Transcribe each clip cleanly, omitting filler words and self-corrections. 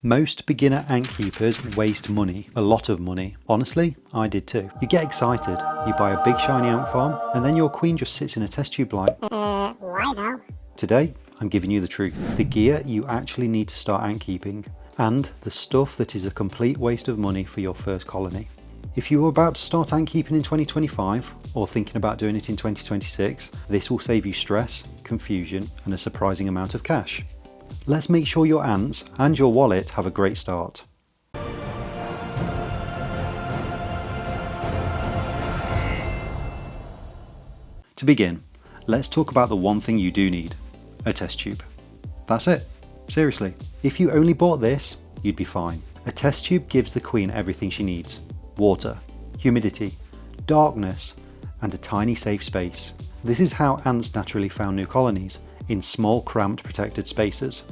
Most beginner ant keepers waste money, a lot of money. Honestly, I did too. You get excited, you buy a big shiny ant farm, and then your queen just sits in a test tube like, why now? Today, I'm giving you the truth. The gear you actually need to start ant keeping, and the stuff that is a complete waste of money for your first colony. If you are about to start ant keeping in 2025, or thinking about doing it in 2026, this will save you stress, confusion, and a surprising amount of cash. Let's make sure your ants and your wallet have a great start. To begin, let's talk about the one thing you do need, a test tube. That's it, seriously. If you only bought this, you'd be fine. A test tube gives the queen everything she needs: water, humidity, darkness, and a tiny safe space. This is how ants naturally found new colonies, in small cramped protected spaces.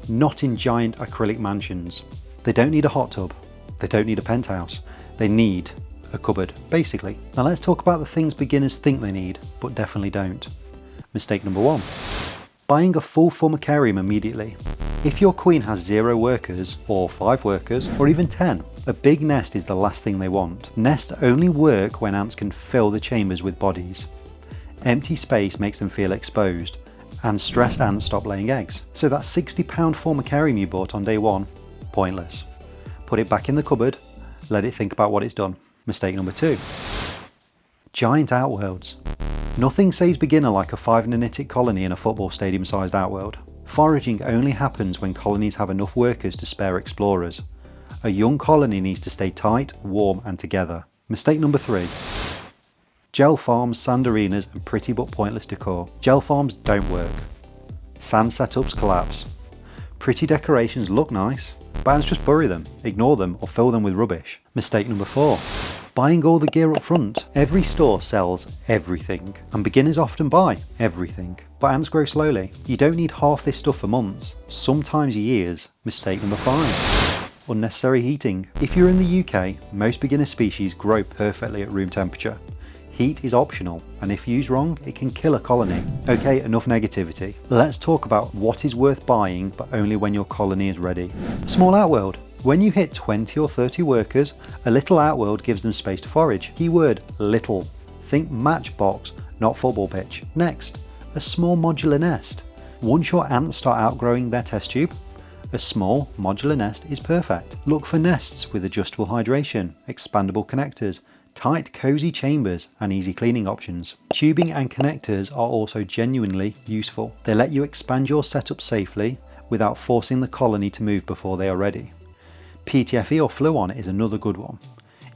Not in giant acrylic mansions. They don't need a hot tub. They don't need a penthouse. They need a cupboard, basically. Now let's talk about the things beginners think they need, but definitely don't. Mistake number 1. Buying a full Formicarium immediately. If your queen has 0 workers, or 5 workers, or even 10, a big nest is the last thing they want. Nests only work when ants can fill the chambers with bodies. Empty space makes them feel exposed, and stressed ants stop laying eggs. So that £60 Formicarium you bought on day 1, pointless. Put it back in the cupboard, let it think about what it's done. Mistake number 2. Giant outworlds. Nothing says beginner like a 5 nanitic colony in a football stadium sized outworld. Foraging only happens when colonies have enough workers to spare explorers. A young colony needs to stay tight, warm and together. Mistake number 3. Gel farms, sand arenas and pretty but pointless decor. Gel farms don't work. Sand setups collapse. Pretty decorations look nice, but ants just bury them, ignore them or fill them with rubbish. Mistake number 4. Buying all the gear up front. Every store sells everything, and beginners often buy everything, but ants grow slowly. You don't need half this stuff for months, sometimes years. Mistake number 5. Unnecessary heating. If you're in the UK, most beginner species grow perfectly at room temperature. Heat is optional, and if used wrong, it can kill a colony. Okay, enough negativity. Let's talk about what is worth buying, but only when your colony is ready. The small outworld. When you hit 20 or 30 workers, a little outworld gives them space to forage. Keyword, little. Think matchbox, not football pitch. Next, a small modular nest. Once your ants start outgrowing their test tube, a small modular nest is perfect. Look for nests with adjustable hydration, expandable connectors, tight cozy chambers and easy cleaning options. Tubing and connectors are also genuinely useful. They let you expand your setup safely without forcing the colony to move before they are ready. PTFE or Fluon is another good one.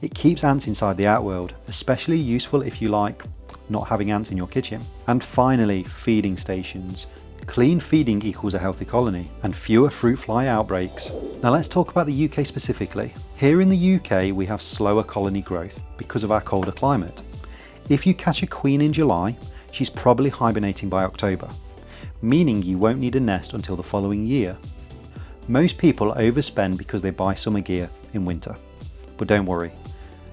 It keeps ants inside the outworld, especially useful if you like not having ants in your kitchen. And finally, feeding stations. Clean feeding equals a healthy colony and fewer fruit fly outbreaks. Now let's talk about the UK specifically. Here in the UK we have slower colony growth because of our colder climate. If you catch a queen in July, she's probably hibernating by October, meaning you won't need a nest until the following year. Most people overspend because they buy summer gear in winter. But don't worry,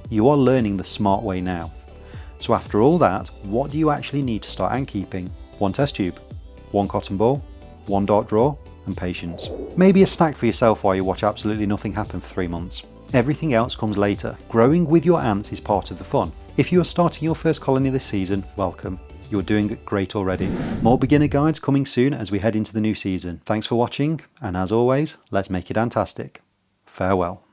you are learning the smart way now. So after all that, what do you actually need to start ant keeping? 1 test tube, 1 cotton ball, 1 dart drawer, and patience. Maybe a snack for yourself while you watch absolutely nothing happen for 3 months. Everything else comes later. Growing with your ants is part of the fun. If you are starting your first colony this season, welcome. You're doing great already. More beginner guides coming soon as we head into the new season. Thanks for watching, and as always, let's make it antastic. Farewell.